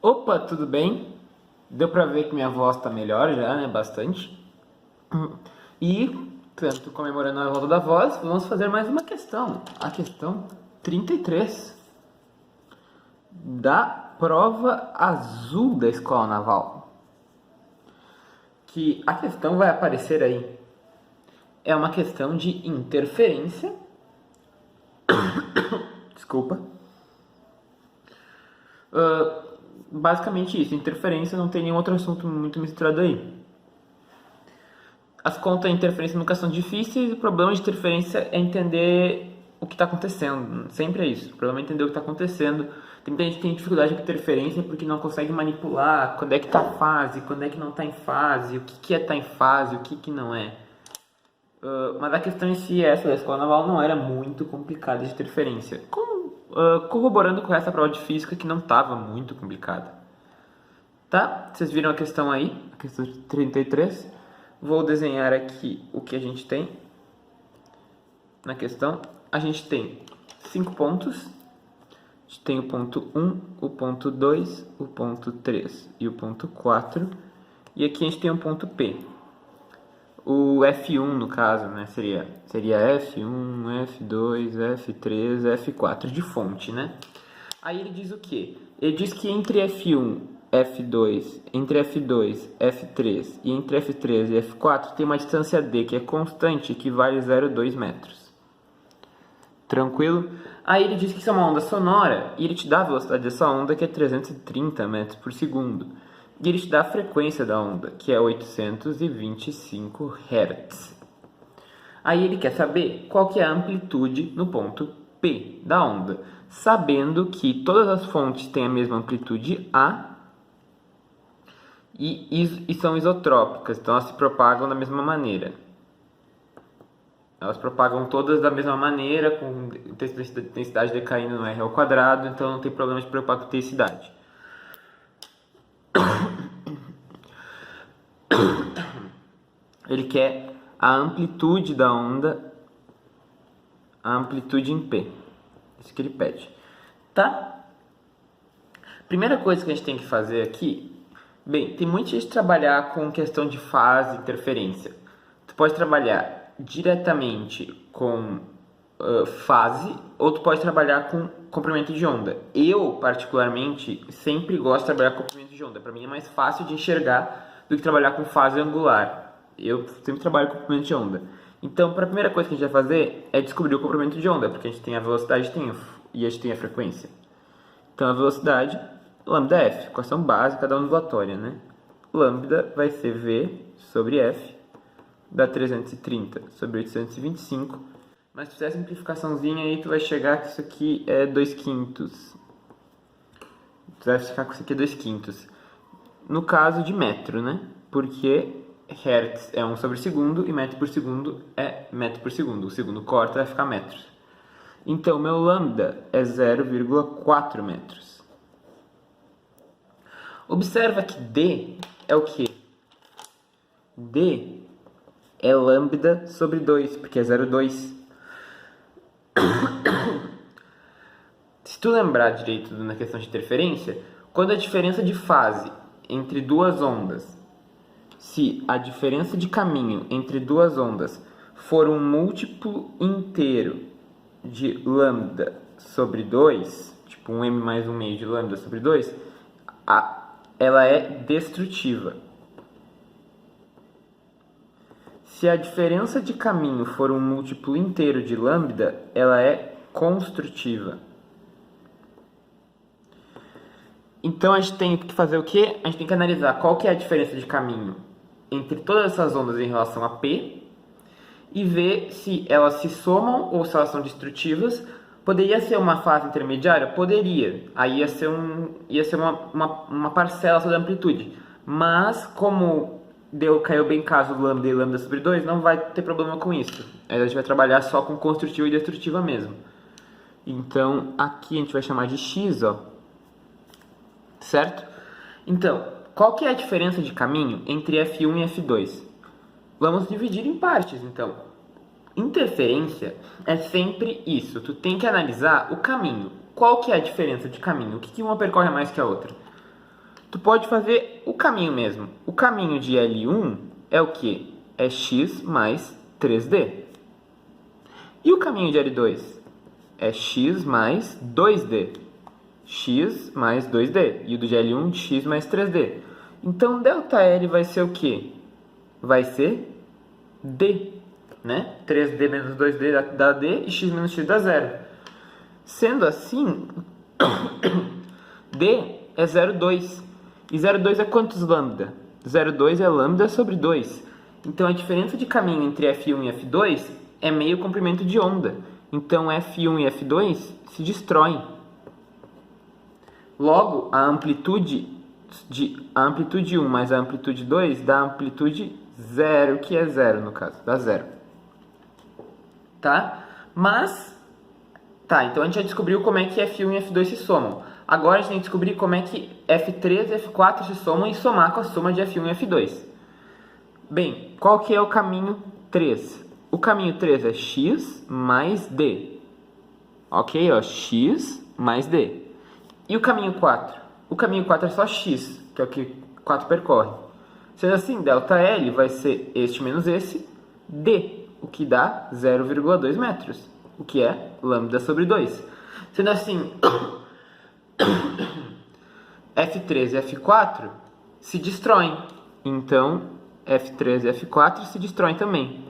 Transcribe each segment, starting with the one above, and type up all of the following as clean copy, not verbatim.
Opa, tudo bem? Deu pra ver que minha voz tá melhor já, né? Bastante. E, tanto comemorando a volta da voz, vamos fazer mais uma questão. A questão 33 da prova azul da Escola Naval. Que a questão vai aparecer aí. É uma questão de interferência. Desculpa. Basicamente isso, interferência, não tem nenhum outro assunto muito misturado aí. As contas de interferência nunca são difíceis, o problema de interferência é entender o que está acontecendo. Sempre é isso, o problema é entender o que está acontecendo. Tem muita gente que tem dificuldade com interferência porque não consegue manipular quando é que está a fase, quando é que não está em fase, o que é estar em fase, o que não é. Mas a questão em si, essa da Escola Naval, não era muito complicada de interferência. Corroborando com essa prova de física que não estava muito complicada. Tá? Vocês viram a questão aí? A questão de 33. Vou desenhar aqui o que a gente tem na questão. A gente tem 5 pontos. A gente tem o ponto 1, o ponto 2, o ponto 3 e o ponto 4. E aqui a gente tem o ponto P. O F1, no caso, né, seria F1, F2, F3, F4 de fonte, né? Aí ele diz o quê? Ele diz que entre F1, F2, entre F2, F3 e entre F3 e F4 tem uma distância D que é constante, que vale 0,2 metros. Tranquilo? Aí ele diz que isso é uma onda sonora e ele te dá a velocidade dessa onda, que é 330 metros por segundo. E ele te dá a frequência da onda, que é 825 Hz. Aí ele quer saber qual que é a amplitude no ponto P da onda, sabendo que todas as fontes têm a mesma amplitude A e são isotrópicas, então elas se propagam da mesma maneira. Elas propagam todas da mesma maneira, com intensidade decaindo no R ao quadrado, então não tem problema de preocupar com intensidade. Ele quer a amplitude da onda, a amplitude em P. Isso que ele pede. Tá? Primeira coisa que a gente tem que fazer aqui. Bem, tem muita gente trabalhar com questão de fase e interferência. Tu pode trabalhar diretamente com fase, ou tu pode trabalhar com comprimento de onda. Eu, particularmente, sempre gosto de trabalhar com comprimento de onda. Para mim é mais fácil de enxergar do que trabalhar com fase angular. Eu sempre trabalho com comprimento de onda. Então, a primeira coisa que a gente vai fazer é descobrir o comprimento de onda, porque a gente tem a velocidade e a gente tem a frequência. Então, a velocidade, lambda F, equação básica da ondulatória, né? Lambda vai ser V sobre F, dá 330 sobre 825. Mas se fizer a simplificaçãozinha aí, tu vai chegar que isso aqui é 2/5. Tu vai ficar com isso aqui 2/5. No caso de metro, né? Porque Hertz é 1 sobre segundo e metro por segundo é metro por segundo. O segundo corta, vai ficar metros. Então, meu lambda é 0,4 metros. Observa que D é o quê? D é lambda sobre 2, porque é 0,2. Se tu lembrar direito na questão de interferência, quando a diferença de fase entre duas ondas, se a diferença de caminho entre duas ondas for um múltiplo inteiro de lambda sobre 2, tipo 1m mais 1/2 de lambda sobre 2, ela é destrutiva. Se a diferença de caminho for um múltiplo inteiro de lambda, ela é construtiva. Então a gente tem que fazer o quê? A gente tem que analisar qual que é a diferença de caminho entre todas essas ondas em relação a P e ver se elas se somam ou se elas são destrutivas. Poderia ser uma fase intermediária? Poderia. Aí ia ser uma parcela da amplitude. Mas como caiu bem caso lambda e lambda sobre 2, não vai ter problema com isso. Aí a gente vai trabalhar só com construtiva e destrutiva mesmo. Então aqui a gente vai chamar de x, ó. Certo? Então, qual que é a diferença de caminho entre F1 e F2? Vamos dividir em partes, então. Interferência é sempre isso. Tu tem que analisar o caminho. Qual que é a diferença de caminho? O que uma percorre mais que a outra? tu pode fazer o caminho mesmo. O caminho de L1 é o quê? É x mais 3D. E o caminho de L2? É x mais 2D. X mais 2D. E o do de L1 de x mais 3D. Então, ΔL vai ser o quê? Vai ser D, né? 3D menos 2D dá D e x menos x dá 0. Sendo assim, D é 0,2. E 0,2 é quantos lambda? 0,2 é lambda sobre 2. Então, a diferença de caminho entre F1 e F2 é meio comprimento de onda. Então, F1 e F2 se destroem. Logo, a amplitude 1 mais a amplitude 2 dá a amplitude 0, que é 0 no caso, dá 0. Tá? Mas, então a gente já descobriu como é que F1 e F2 se somam. Agora a gente tem que descobrir como é que F3 e F4 se somam e somar com a soma de F1 e F2. Bem, qual que é o caminho 3? O caminho 3 é x mais d. Ok? Ó, x mais d. E o caminho 4? O caminho 4 é só x, que é o que 4 percorre. Sendo assim, ΔL vai ser este menos esse, d, o que dá 0,2 metros, o que é lambda sobre 2. Sendo assim, F3 e F4 se destroem. Então, F3 e F4 se destroem também.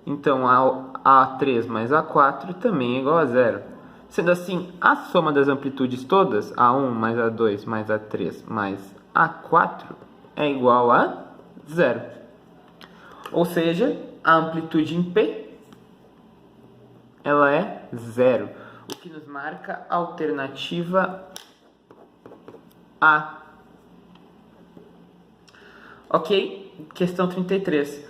Então, A3 mais A4 também é igual a 0. Sendo assim, a soma das amplitudes todas, A1 mais A2 mais A3 mais A4, é igual a 0. Ou seja, a amplitude em P, ela é 0. O que nos marca a alternativa A. Ok? Questão 33.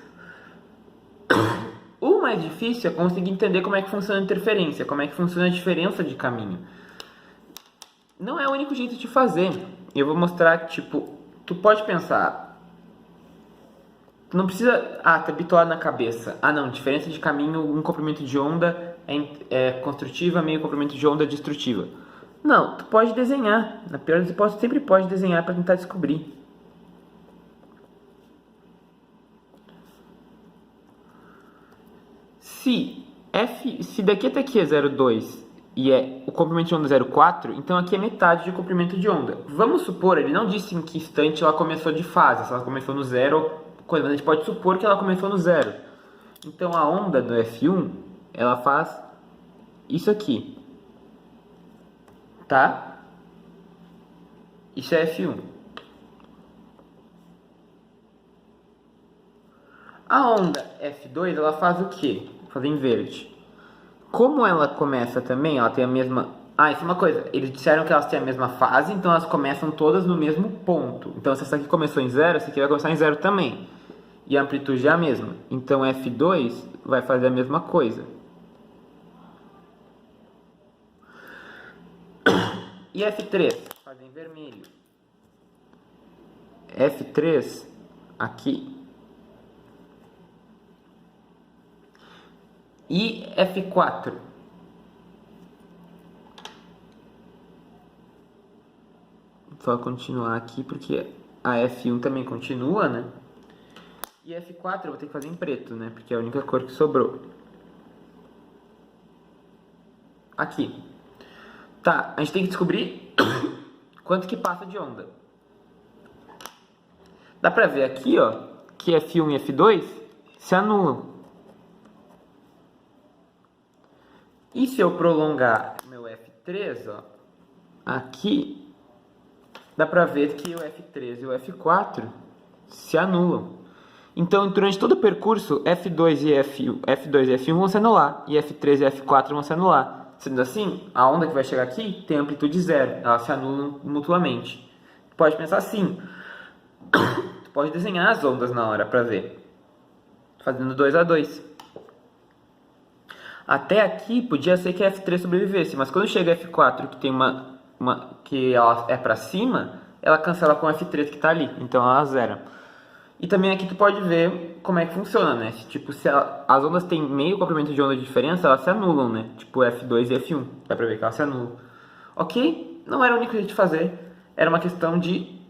O mais difícil é conseguir entender como é que funciona a interferência, como é que funciona a diferença de caminho. Não é o único jeito de fazer. Eu vou mostrar que, tu pode pensar, tu não precisa, tá bitolado na cabeça. Não, diferença de caminho, um comprimento de onda é construtiva, meio comprimento de onda é destrutiva. Não, tu pode desenhar. Na pior das hipóteses, sempre pode desenhar para tentar descobrir. Se daqui até aqui é 0,2 e o comprimento de onda é 0,4, então aqui é metade do comprimento de onda. Vamos supor, ele não disse em que instante ela começou de fase, se ela começou no 0, mas a gente pode supor que ela começou no 0. Então a onda do F1, ela faz isso aqui, tá? Isso é F1. A onda F2, ela faz o quê? Fazer em verde. Como ela começa também, ela tem a mesma... isso é uma coisa. Eles disseram que elas têm a mesma fase, então elas começam todas no mesmo ponto. Então, se essa aqui começou em 0, essa aqui vai começar em 0 também. E a amplitude é a mesma. Então, F2 vai fazer a mesma coisa. E F3? Faz em vermelho. F3, aqui. E F4? Só continuar aqui, porque a F1 também continua, né? E F4 eu vou ter que fazer em preto, né? Porque é a única cor que sobrou. Aqui. Tá, a gente tem que descobrir quanto que passa de onda. Dá pra ver aqui, ó, que F1 e F2 se anulam. E se eu prolongar meu F3, ó, aqui, dá pra ver que o F3 e o F4 se anulam. Então, durante todo o percurso, F2 e F1 vão se anular, e F3 e F4 vão se anular. Sendo assim, a onda que vai chegar aqui tem amplitude 0, elas se anulam mutuamente. Tu pode pensar assim, tu pode desenhar as ondas na hora pra ver, fazendo 2 a 2. Até aqui podia ser que a F3 sobrevivesse, mas quando chega a F4, que tem que ela é para cima, ela cancela com a F3 que está ali, então ela zera. E também aqui tu pode ver como é que funciona, né? Se as ondas têm meio comprimento de onda de diferença, elas se anulam, né? Tipo F2 e F1, dá pra ver que elas se anulam. Ok? Não era o único jeito de fazer, era uma questão de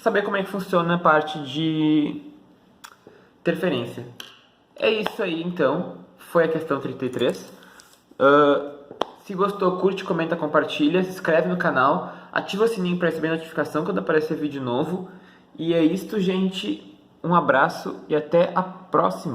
saber como é que funciona a parte de interferência. É isso aí, então. Foi a questão 33. Se gostou, curte, comenta, compartilha, se inscreve no canal, ativa o sininho para receber notificação quando aparecer vídeo novo. E é isto, gente. Um abraço e até a próxima.